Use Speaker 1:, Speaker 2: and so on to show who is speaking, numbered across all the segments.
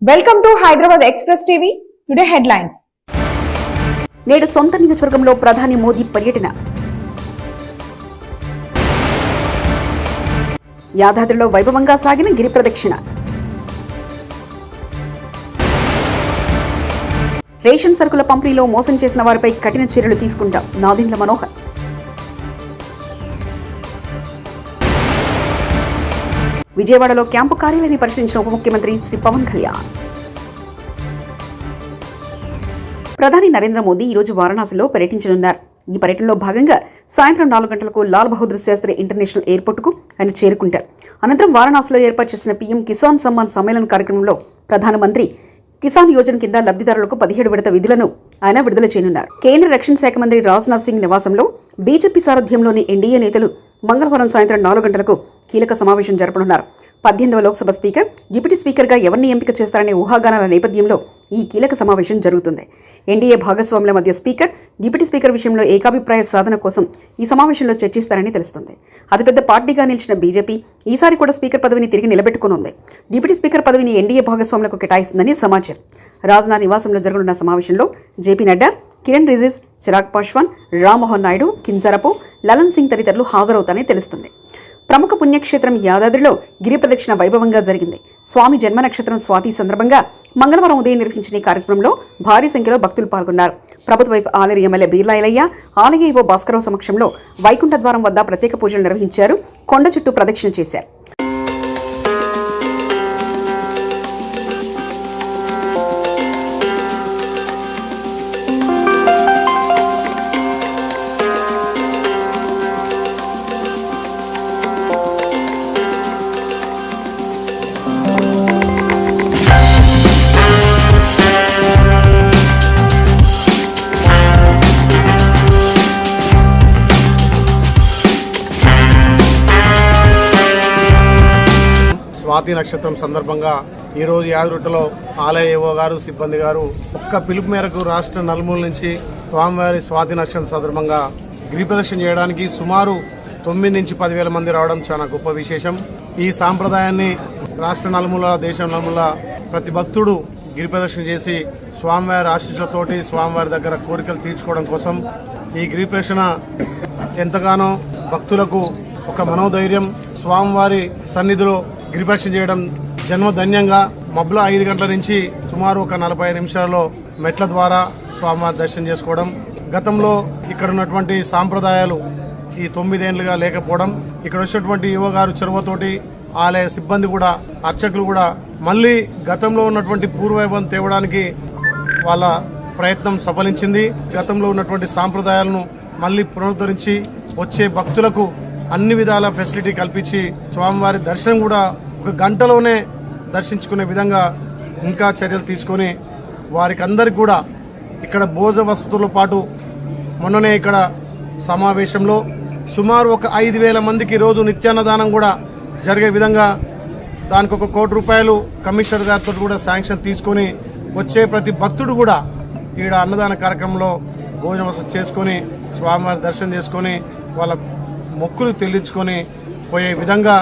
Speaker 1: Welcome to Hyderabad express TV. Today headlines.
Speaker 2: నేడు సొంత నియోజకవర్గంలో ప్రధాని మోదీ పర్యటన. యాదాద్రిలో వైభవంగా సాగిన గిరి ప్రదక్షిణ. రేషన్ సరుకుల పంపిణీలో మోసం చేసిన వారిపై కఠిన చర్యలు తీసుకుంటాం నాదెండ్ల మనోహర్. విజయవాడలో క్యాంపు కార్యాలయాన్ని పరిశీలించిన ఉప ముఖ్యమంత్రి శ్రీ పవన్ కళ్యాణ్. ప్రధాని నరేంద్ర మోదీ ఈరోజు వారణాసిలో పర్యటించనున్నారు. ఈ పర్యటనలో భాగంగా సాయంత్రం 4 గంటలకు లాల్ బహదూర్ శాస్త్రి ఇంటర్నేషనల్ ఎయిర్పోర్టుకు ఆయన చేరుకుంటారు. అనంతరం వారణాసిలో ఏర్పాటు చేసిన పీఎం కిసాన్ సమ్మాన్ సమ్మేళన్ కార్యక్రమంలో ప్రధానమంత్రి కిసాన్ యోజన కింద లబ్ధిదారులకు 17 విడత విధులను ఆయన విడుదల చేయనున్నారు. కేంద్ర రక్షణ శాఖ మంత్రి రాజ్నాథ్ సింగ్ నివాసంలో బీజేపీ సారథ్యంలోని ఎన్డీఏ నేతలు మంగళవారం సాయంత్రం 4 గంటలకు కీలక సమావేశం జరపనున్నారు. 18వ లోక్సభ స్పీకర్, డిప్యూటీ స్పీకర్గా ఎవరిని ఎంపిక చేస్తారనే ఊహాగానాల నేపథ్యంలో ఈ కీలక సమావేశం జరుగుతుంది. ఎన్డీఏ భాగస్వాముల మధ్య స్పీకర్, డిప్యూటీ స్పీకర్ విషయంలో ఏకాభిప్రాయ సాధన కోసం ఈ సమావేశంలో చర్చిస్తారని తెలుస్తుంది. అతిపెద్ద పార్టీగా నిలిచిన బీజేపీ ఈసారి కూడా స్పీకర్ పదవిని తిరిగి నిలబెట్టుకునుంది. డిప్యూటీ స్పీకర్ పదవిని ఎన్డీఏ భాగస్వాములకు కేటాయిస్తుందని సమాచారం. రాజ్నాథ్ నివాసంలో జరగనున్న సమావేశంలో జేపీ నడ్డా, కిరణ్ రిజిజు, చిరాగ్ పాశ్వాన్, రామ్మోహన్ నాయుడు, కింజరాపు, లలన్ సింగ్ తదితరులు హాజరవుతారని తెలుస్తుంది. ప్రముఖ పుణ్యక్షేత్రం యాదాద్రిలో గిరి ప్రదక్షిణ వైభవంగా జరిగింది. స్వామి జన్మ నక్షత్రం స్వాతి సందర్భంగా మంగళవారం ఉదయం నిర్వహించిన ఈ కార్యక్రమంలో భారీ సంఖ్యలో భక్తులు పాల్గొన్నారు. ప్రభుత్వ వైపు ఆలేరు ఎమ్మెల్యే బీర్లా ఐలయ్య, ఆలయ ఈవో భాస్కరరావు సమక్షంలో వైకుంఠ ద్వారం వద్ద ప్రత్యేక పూజలు నిర్వహించారు. కొండ చుట్టూ ప్రదక్షిణ చేశారు.
Speaker 3: స్వాతి నక్షత్రం సందర్భంగా ఈరోజు యాదగిరిగుట్టలో ఆలయ ఏవో గారు, సిబ్బంది గారు ఒక్క పిలుపు మేరకు రాష్ట్ర నలుమూల నుంచి స్వామివారి స్వాతి నక్షత్రం సందర్భంగా గిరి ప్రదక్షిణ చేయడానికి సుమారు 9 నుంచి 10,000 మంది రావడం చాలా గొప్ప విశేషం. ఈ సాంప్రదాయాన్ని రాష్ట్ర నలుమూల, దేశం నలుమూల ప్రతి భక్తుడు గిరి ప్రదక్షిణ చేసి స్వామివారి ఆశీస్సులతోటి స్వామివారి దగ్గర కోరికలు తీర్చుకోవడం కోసం ఈ గిరి ప్రదక్షిణ ఎంతగానో భక్తులకు ఒక మనోధైర్యం. స్వామివారి సన్నిధిలో గిరిప్రదక్షిణ చేయడం జన్మధన్యంగా మబ్బుల 5 గంటల నుంచి సుమారు ఒక 45 నిమిషాల్లో మెట్ల ద్వారా స్వామివారి దర్శనం చేసుకోవడం. గతంలో ఇక్కడ ఉన్నటువంటి సాంప్రదాయాలు ఈ 9 ఏళ్లుగా లేకపోవడం, ఇక్కడ వచ్చినటువంటి యువ గారు చొరవతోటి ఆలయ సిబ్బంది కూడా, అర్చకులు కూడా మళ్లీ గతంలో ఉన్నటువంటి పూర్వవైభవం తేవడానికి వాళ్ళ ప్రయత్నం సఫలించింది. గతంలో ఉన్నటువంటి సాంప్రదాయాలను మళ్లీ పునరుద్ధరించి వచ్చే భక్తులకు అన్ని విధాల ఫెసిలిటీ కల్పించి స్వామివారి దర్శనం కూడా ఒక గంటలోనే దర్శించుకునే విధంగా ఇంకా చర్యలు తీసుకొని వారికి అందరికి కూడా ఇక్కడ భోజన వసతులతో పాటు మొన్ననే ఇక్కడ సమావేశంలో సుమారు ఒక 5,000 మందికి రోజు నిత్యాన్నదానం కూడా జరిగే విధంగా దానికి ఒక ₹1 కోటి కమిషనర్ గారితో కూడా శాంక్షన్ తీసుకొని వచ్చే ప్రతి భక్తుడు కూడా ఈడ అన్నదాన కార్యక్రమంలో భోజన వసతి చేసుకొని స్వామివారి దర్శనం చేసుకొని వాళ్ళ మొక్కులు చెల్లించుకొని పోయే విధంగా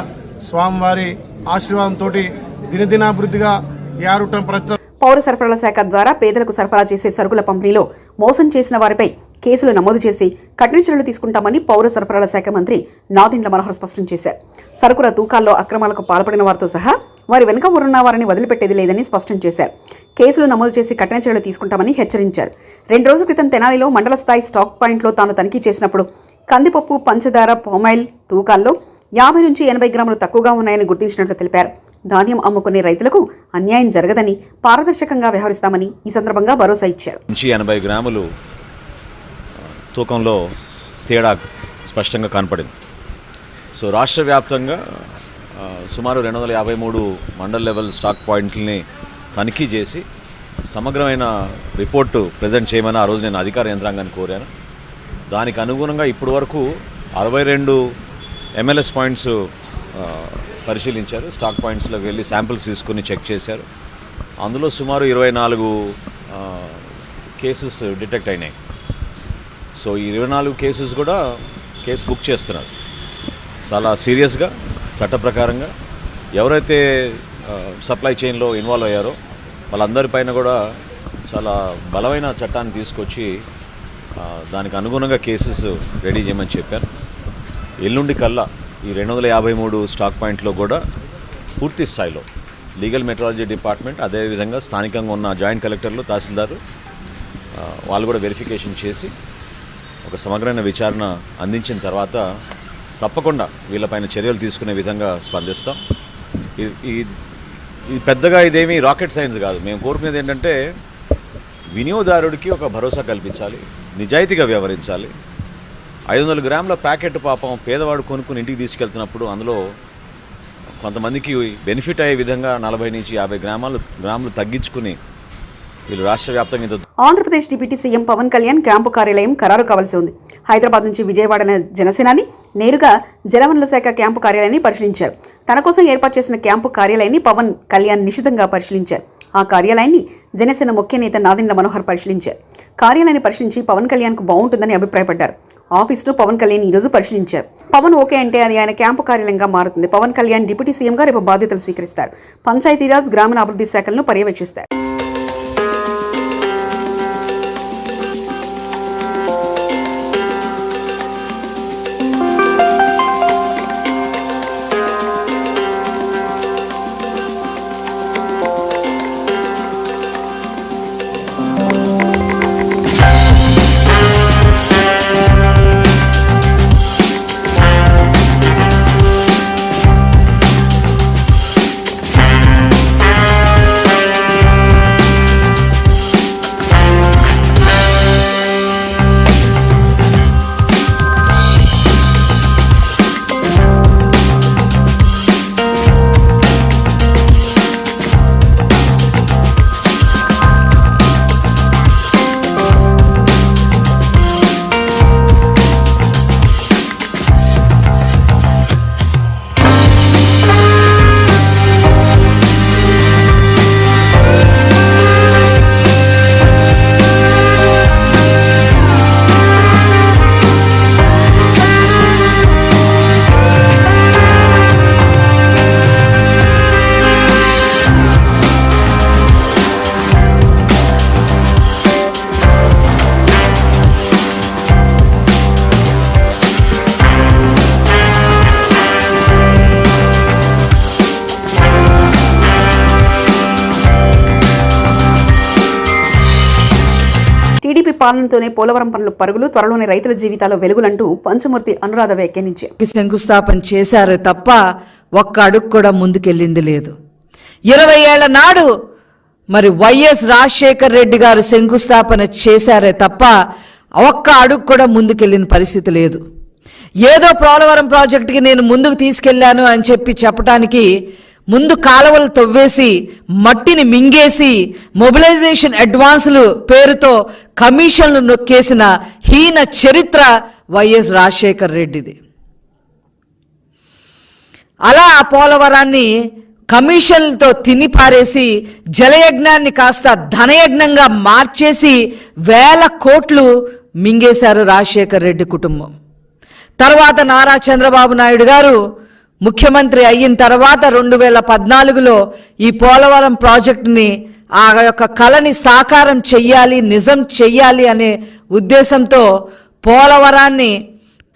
Speaker 3: స్వామివారి ఆశీర్వాదంతో దినదినాభివృద్ధిగా యారుటం.
Speaker 2: పౌర సరఫరాల శాఖ ద్వారా పేదలకు సరఫరా చేసే సరుకుల పంపిణీలో మోసం చేసిన వారిపై కేసులు నమోదు చేసి కఠిన చర్యలు తీసుకుంటామని పౌర సరఫరాల శాఖ మంత్రి నాదెండ్ల మనోహర్ స్పష్టం చేశారు. సరుకుల తూకాల్లో అక్రమాలకు పాల్పడిన వారితో సహా వారి వెనుక ఉన్న వారిని వదిలిపెట్టేది లేదని స్పష్టం చేశారు. కేసులు నమోదు చేసి కఠిన చర్యలు తీసుకుంటామని హెచ్చరించారు. 2 రోజుల క్రితం తెనాలిలో మండల స్థాయి స్టాక్ పాయింట్లో తాను తనిఖీ చేసినప్పుడు కందిపప్పు, పంచదార, పామాయిల్ తూకాల్లో 50 నుంచి 80 గ్రాములు తక్కువగా ఉన్నాయని గుర్తించినట్లు తెలిపారు. ధాన్యం అమ్ముకునే రైతులకు అన్యాయం జరగదని, పారదర్శకంగా వ్యవహరిస్తామని ఈ సందర్భంగా భరోసా ఇచ్చారు.
Speaker 4: 80 గ్రాములు తూకంలో తేడా స్పష్టంగా కనపడింది. సో రాష్ట్ర వ్యాప్తంగా సుమారు 253 మండల్ లెవెల్ స్టాక్ పాయింట్లని తనిఖీ చేసి సమగ్రమైన రిపోర్టు ప్రజెంట్ చేయమని ఆ రోజు నేను అధికార యంత్రాంగాన్ని కోరాను. దానికి అనుగుణంగా ఇప్పటి వరకు 62 MLS పాయింట్స్ పరిశీలించారు. స్టాక్ పాయింట్స్లోకి వెళ్ళి శాంపిల్స్ తీసుకుని చెక్ చేశారు. అందులో సుమారు 24 కేసెస్ డిటెక్ట్ అయినాయి. సో ఈ 24 కేసెస్ కూడా కేసు బుక్ చేస్తున్నారు. చాలా సీరియస్గా చట్ట ప్రకారంగా ఎవరైతే సప్లై చైన్లో ఇన్వాల్వ్ అయ్యారో వాళ్ళందరిపైన కూడా చాలా బలమైన చట్టాన్ని తీసుకొచ్చి దానికి అనుగుణంగా కేసెస్ రెడీ చేయమని చెప్పాను. ఎల్లుండి కల్లా ఈ 253 స్టాక్ పాయింట్లో కూడా పూర్తి స్థాయిలో లీగల్ మెట్రాలజీ డిపార్ట్మెంట్, అదేవిధంగా స్థానికంగా ఉన్న జాయింట్ కలెక్టర్లు, తహసీల్దారు వాళ్ళు కూడా వెరిఫికేషన్ చేసి ఒక సమగ్రమైన విచారణ అందించిన తర్వాత తప్పకుండా వీళ్ళపైన చర్యలు తీసుకునే విధంగా స్పందిస్తాం. ఇది పెద్దగా ఇదేమీ రాకెట్ సైన్స్ కాదు. మేము కోరుకునేది ఏంటంటే వినియోగదారుడికి ఒక భరోసా కల్పించాలి, నిజాయితీగా వ్యవహరించాలి. 500 గ్రాముల ప్యాకెట్ పాపం పేదవాడు కొనుక్కుని ఇంటికి తీసుకెళ్తున్నప్పుడు అందులో కొంతమందికి బెనిఫిట్ అయ్యే విధంగా 40 నుంచి 50 గ్రాములు తగ్గించుకుని వీళ్ళు రాష్ట్ర వ్యాప్తంగా.
Speaker 2: Andhra Pradesh deputy CM Pawan Kalyan camp కార్యాలయం ఖరారు కావాల్సి ఉంది. హైదరాబాద్ నుంచి విజయవాడ జనసేనాని నేరుగా జలవనరుల శాఖ క్యాంపు కార్యాలయాన్ని పరిశీలించారు. తన కోసం ఏర్పాటు చేసిన క్యాంపు కార్యాలయాన్ని పవన్ కళ్యాణ్ నిశితంగా పరిశీలించారు. ఆ కార్యాలయాన్ని జనసేన ముఖ్య నేత నాదెండ్ల మనోహర్ పరిశీలించారు. కార్యాలయాన్ని పరిశీలించి పవన్ కళ్యాణ్కు బాగుంటుందని అభిప్రాయపడ్డారు. ఆఫీసును పవన్ కళ్యాణ్ ఈ రోజు పరిశీలించారు. పవన్ ఓకే అంటే అది ఆయన క్యాంపు కార్యాలయంగా మారుతుంది. పవన్ కళ్యాణ్ డిప్యూటీ సీఎంగా రేపు బాధ్యతలు స్వీకరిస్తారు. పంచాయతీరాజ్, గ్రామీణాభివృద్ధి శాఖలను పర్యవేక్షిస్తారు. టీడీపీ పాలనతోనే పోలవరం పనులు పరుగులు, త్వరలోనే రైతుల జీవితాల్లో వెలుగులంటూ పంచమూర్తి అనురాధ వ్యాఖ్యానించారు.
Speaker 5: శంకుస్థాపన చేశారు తప్ప ఒక్క అడుగు కూడా ముందుకెళ్ళింది లేదు. 20 ఏళ్ల నాడు మరి వైఎస్ రాజశేఖర్ రెడ్డి గారు శంకుస్థాపన చేశారే తప్ప ఒక్క అడుగు కూడా ముందుకెళ్ళిన పరిస్థితి లేదు. ఏదో పోలవరం ప్రాజెక్టుకి నేను ముందుకు తీసుకెళ్లాను అని చెప్పడానికి ముందు కాలువలు తవ్వేసి మట్టిని మింగేసి మొబిలైజేషన్ అడ్వాన్సులు పేరుతో కమిషన్లు నొక్కేసిన హీన చరిత్ర వైఎస్ రాజశేఖర్ రెడ్డిది. అలా ఆ పోలవరాన్ని కమిషన్లతో తినిపారేసి జలయజ్ఞాన్ని కాస్త ధనయజ్ఞంగా మార్చేసి 1000 కోట్లు మింగేశారు రాజశేఖర్ రెడ్డి కుటుంబం. తర్వాత నారా చంద్రబాబు నాయుడు గారు ముఖ్యమంత్రి అయిన తర్వాత 2014లో ఈ పోలవరం ప్రాజెక్టుని ఆ యొక్క కళని సాకారం చెయ్యాలి, నిజం చెయ్యాలి అనే ఉద్దేశంతో పోలవరాన్ని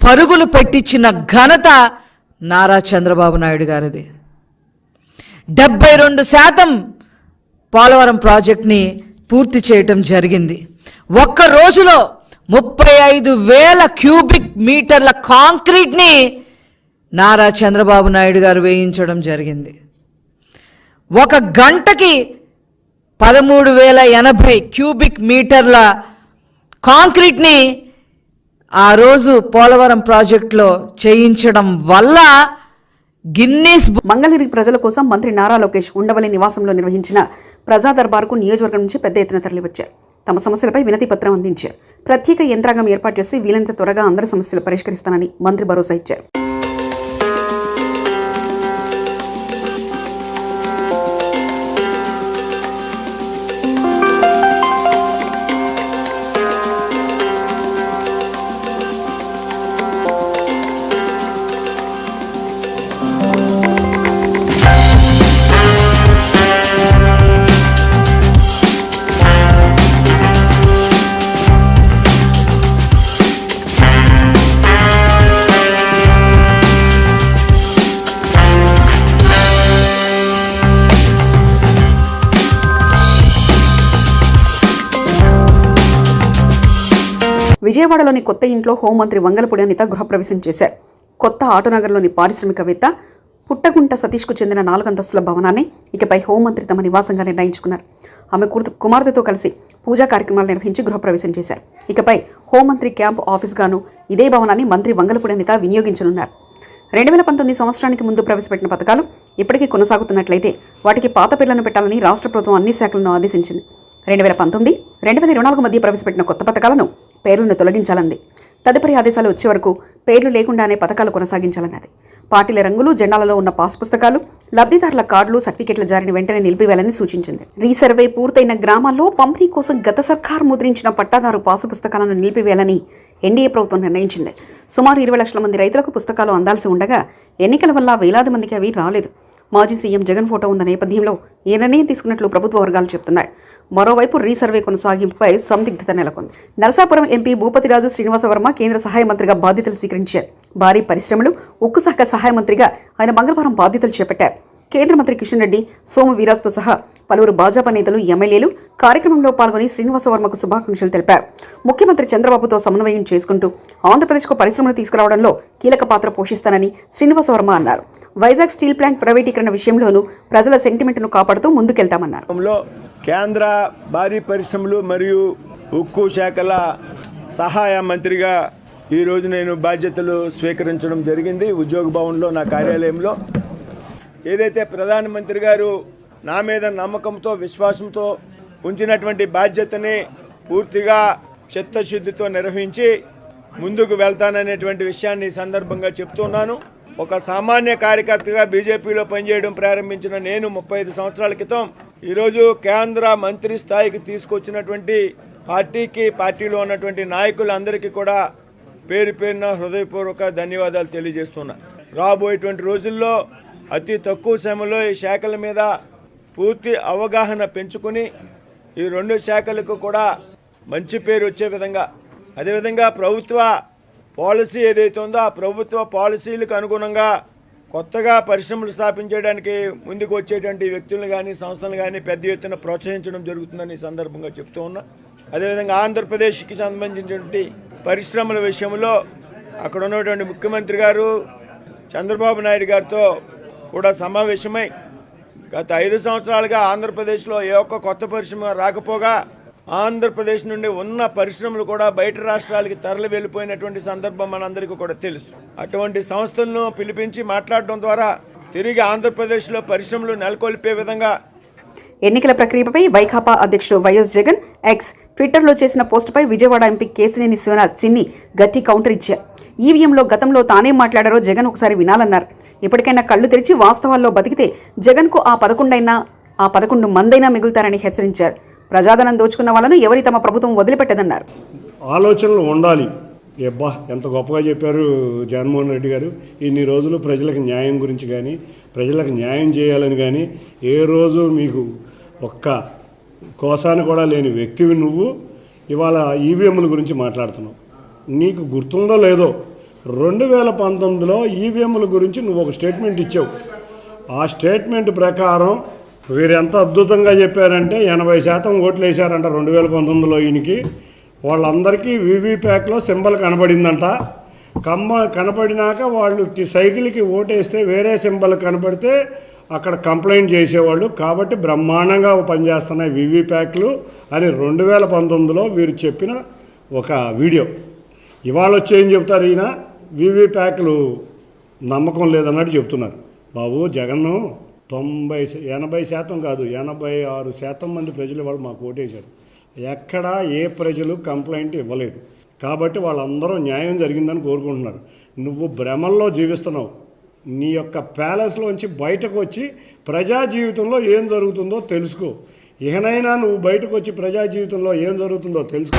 Speaker 5: పరుగులు పెట్టించిన ఘనత నారా చంద్రబాబు నాయుడు గారిది. 72% పోలవరం ప్రాజెక్ట్ని పూర్తి చేయటం జరిగింది. ఒక్క రోజులో 35,000 క్యూబిక్ మీటర్ల కాంక్రీట్ని నారా చంద్రబాబు నాయుడు గారు వేయించడం జరిగింది. ఒక గంటకి 13,080 క్యూబిక్ మీటర్ల కాంక్రీట్ని ఆ రోజు పోలవరం ప్రాజెక్టులో చేయించడం వల్ల గిన్నీస్.
Speaker 2: మంగళగిరి ప్రజల కోసం మంత్రి నారా లోకేష్ ఉండవల్లి నివాసంలో నిర్వహించిన ప్రజా దర్బార్కు నియోజకవర్గం నుంచి పెద్ద ఎత్తున తరలివచ్చారు. తమ సమస్యలపై వినతి పత్రం అందించారు. ప్రత్యేక యంత్రాంగం ఏర్పాటు చేసి వీలైనంత త్వరగా అందరి సమస్యలు పరిష్కరిస్తానని మంత్రి భరోసా ఇచ్చారు. విజయవాడలోని కొత్త ఇంట్లో హోంమంత్రి వంగలపూడి అనిత గృహప్రవేశం చేశారు. కొత్త ఆటోనగర్లోని పారిశ్రామికవేత్త పుట్టగుంట సతీష్కు చెందిన 4 అంతస్తుల భవనాన్ని ఇకపై హోంమంత్రి తమ నివాసంగా నిర్ణయించుకున్నారు. ఆమె కుమార్తెతో కలిసి పూజా కార్యక్రమాలు నిర్వహించి గృహప్రవేశం చేశారు. ఇకపై హోంమంత్రి క్యాంపు ఆఫీస్గాను ఇదే భవనాన్ని మంత్రి వంగలపూడి అనిత వినియోగించనున్నారు. 2019 సంవత్సరానికి ముందు ప్రవేశపెట్టిన పథకాలు ఇప్పటికీ కొనసాగుతున్నట్లయితే వాటికి పాత పేర్లను పెట్టాలని రాష్ట్ర ప్రభుత్వం అన్ని శాఖలను ఆదేశించింది. 2019, 2024 మధ్య ప్రవేశపెట్టిన కొత్త పథకాలను పేర్లను తొలగించాలంది. తదుపరి ఆదేశాలు వచ్చే వరకు పేర్లు లేకుండానే పథకాలు కొనసాగించాలన్నది. పార్టీల రంగులు, జెండాలలో ఉన్న పాస్ పుస్తకాలు, లబ్ధిదారుల కార్డులు, సర్టిఫికెట్ల జారీని వెంటనే నిలిపివేయాలని సూచించింది. రీసర్వే పూర్తయిన గ్రామాల్లో పంపిణీ కోసం గత సర్కారు ముద్రించిన పట్టాదారు పాసు పుస్తకాలను నిలిపివేయాలని ఎన్డీఏ ప్రభుత్వం నిర్ణయించింది. సుమారు 20 లక్షల మంది రైతులకు పుస్తకాలు అందాల్సి ఉండగా ఎన్నికల వల్ల వేలాది మందికి అవి రాలేదు. మాజీ సీఎం జగన్ ఫోటో ఉన్న నేపథ్యంలో ఈ నిర్ణయం తీసుకున్నట్లు ప్రభుత్వ వర్గాలు చెబుతున్నాయి. మరోవైపు రీసర్వే కొనసాగింపుపై సందిగ్ధత నెలకొంది. నరసాపురం ఎంపీ భూపతిరాజు శ్రీనివాసవర్మ కేంద్ర సహాయ మంత్రిగా బాధ్యతలు స్వీకరించారు. భారీ పరిశ్రమలు, ఉక్కు శాఖ సహాయ మంత్రిగా ఆయన మంగళవారం బాధ్యతలు చేపట్టారు. కేంద్ర మంత్రి కిషన్ రెడ్డి, సోము వీరాజ్తో సహా పలువురు భాజపా నేతలు, ఎమ్మెల్యేలు కార్యక్రమంలో పాల్గొని శ్రీనివాసవర్మకు శుభాకాంక్షలు తెలిపారు. ముఖ్యమంత్రి చంద్రబాబుతో సమన్వయం చేసుకుంటూ ఆంధ్రప్రదేశ్కు పరిశ్రమలు తీసుకురావడంలో కీలక పాత్ర పోషిస్తానని శ్రీనివాసవర్మ అన్నారు. వైజాగ్ స్టీల్ ప్లాంట్ ప్రైవేటీకరణ విషయంలోనూ ప్రజల సెంటిమెంట్ను కాపాడుతూ ముందుకెళ్తామన్నారు.
Speaker 6: కేంద్ర భారీ పరిశ్రమలు మరియు ఉక్కు శాఖల సహాయ మంత్రిగా ఈరోజు నేను బాధ్యతలు స్వీకరించడం జరిగింది. ఉద్యోగ భవన్లో నా కార్యాలయంలో ఏదైతే ప్రధానమంత్రి గారు నా మీద నమ్మకంతో, విశ్వాసంతో ఉంచినటువంటి బాధ్యతని పూర్తిగా చిత్తశుద్ధితో నిర్వహించి ముందుకు వెళ్తాననేటువంటి విషయాన్ని ఈ సందర్భంగా చెప్తున్నాను. ఒక సామాన్య కార్యకర్తగా బీజేపీలో పనిచేయడం ప్రారంభించిన నేను 35 సంవత్సరాల క్రితం ఈరోజు కేంద్ర మంత్రి స్థాయికి తీసుకొచ్చినటువంటి పార్టీలో ఉన్నటువంటి నాయకులందరికీ కూడా పేరు పేరున హృదయపూర్వక ధన్యవాదాలు తెలియజేస్తున్నా. రాబోయేటువంటి రోజుల్లో అతి తక్కువ సమయంలో ఈ శాఖల మీద పూర్తి అవగాహన పెంచుకుని ఈ 2 శాఖలకు కూడా మంచి పేరు వచ్చే విధంగా, అదేవిధంగా ప్రభుత్వ పాలసీ ఏదైతే ఉందో ఆ ప్రభుత్వ పాలసీలకు అనుగుణంగా కొత్తగా పరిశ్రమలు స్థాపించడానికి ముందుకు వచ్చేటువంటి వ్యక్తులను కానీ సంస్థలను కానీ పెద్ద ఎత్తున ప్రోత్సహించడం జరుగుతుందని ఈ సందర్భంగా చెప్తూ ఉన్నా. అదేవిధంగా ఆంధ్రప్రదేశ్కి సంబంధించినటువంటి పరిశ్రమల విషయంలో అక్కడ ఉన్నటువంటి ముఖ్యమంత్రి గారు చంద్రబాబు నాయుడు గారితో కూడా సమావేశమై గత 5 సంవత్సరాలుగా ఆంధ్రప్రదేశ్లో ఏ ఒక్క కొత్త పరిశ్రమ రాకపోగా ఆంధ్రప్రదేశ్ నుండి ఉన్న పరిశ్రమలు కూడా బయట రాష్ట్రాలకి తరలి వెళ్ళిపోయినటువంటి సందర్భం మనందరికీ కూడా తెలుసు. అటువంటి సంస్థలను పిలిపించి మాట్లాడడం ద్వారా తిరిగి ఆంధ్రప్రదేశ్లో పరిశ్రమలు నెలకొల్పే విధంగా
Speaker 2: ఎన్నికల ప్రక్రియపై వైకాపా అధ్యక్షుడు వైఎస్ జగన్ ఎక్స్ ట్విట్టర్లో చేసిన పోస్టుపై విజయవాడ ఎంపీ కేశినేని శివనాథ్ చిన్ని గట్టి కౌంటర్ ఇచ్చారు. ఈవీఎంలో గతంలో తానేం మాట్లాడారో జగన్ ఒకసారి వినాలన్నారు. ఇప్పటికైనా కళ్లు తెరిచి వాస్తవాల్లో బతికితే జగన్కు ఆ 11 మందైనా మిగులుతారని హెచ్చరించారు. ప్రజాధనం దోచుకున్న వాళ్ళను ఎవరి తమ ప్రభుత్వం వదిలిపెట్టదన్నారు.
Speaker 7: ఆలోచనలు ఉండాలి. ఎబ్బా ఎంత గొప్పగా చెప్పారు జగన్మోహన్ రెడ్డి గారు. ఇన్ని రోజులు ప్రజలకు న్యాయం గురించి కానీ, ప్రజలకు న్యాయం చేయాలని కానీ ఏ రోజు మీకు ఒక్క కోసాన కూడా లేని వ్యక్తివి నువ్వు ఇవాళ ఈవీఎంల గురించి మాట్లాడుతున్నావు. నీకు గుర్తుందో లేదో 2019లో ఈవీఎంల గురించి నువ్వు ఒక స్టేట్మెంట్ ఇచ్చావు. ఆ స్టేట్మెంట్ ప్రకారం వీరు ఎంత అద్భుతంగా చెప్పారంటే 80% ఓట్లు వేశారంట 2019లో. ఈయనకి వాళ్ళందరికీ వీవీప్యాక్లో సింబల్ కనబడిందంట. కనబడినాక వాళ్ళు సైకిల్కి ఓటేస్తే వేరే సింబల్ కనబడితే అక్కడ కంప్లైంట్ చేసేవాళ్ళు. కాబట్టి బ్రహ్మాండంగా పనిచేస్తున్నాయి వీవీప్యాక్లు అని 2019లో వీరు చెప్పిన ఒక వీడియో. ఇవాళ వచ్చి ఏం చెప్తారు, ఈయన వీవీప్యాక్లు నమ్మకం లేదన్నట్టు చెప్తున్నారు. బాబు జగన్ను 80% కాదు 86% మంది ప్రజలు వాళ్ళు మాకు ఓటేశారు. ఎక్కడా ఏ ప్రజలు కంప్లైంట్ ఇవ్వలేదు. కాబట్టి వాళ్ళందరూ న్యాయం జరిగిందని కోరుకుంటున్నారు. నువ్వు భ్రమల్లో జీవిస్తున్నావు. నీ యొక్క ప్యాలెస్లోంచి బయటకు వచ్చి ప్రజా జీవితంలో ఏం జరుగుతుందో తెలుసుకో. ఇకనైనా నువ్వు బయటకు వచ్చి ప్రజా జీవితంలో ఏం జరుగుతుందో తెలుసుకో.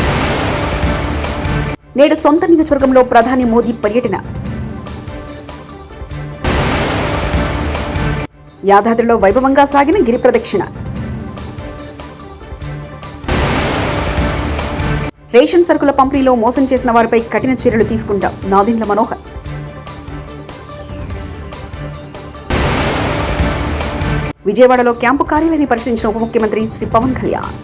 Speaker 2: నేడు సొంత నియోజకవర్గంలో ప్రధాని మోదీ పర్యటన. యాదాద్రిలో వైభవంగా సాగిన గిరి ప్రదక్షిణ. రేషన్ సరుకుల పంపిణీలో మోసం చేసిన వారిపై కఠిన చర్యలు తీసుకుంటాం నాదెండ్ల మనోహర్. విజయవాడలో క్యాంపు కార్యాలయాన్ని పరిశీలించిన ఉప ముఖ్యమంత్రి శ్రీ పవన్ కళ్యాణ్.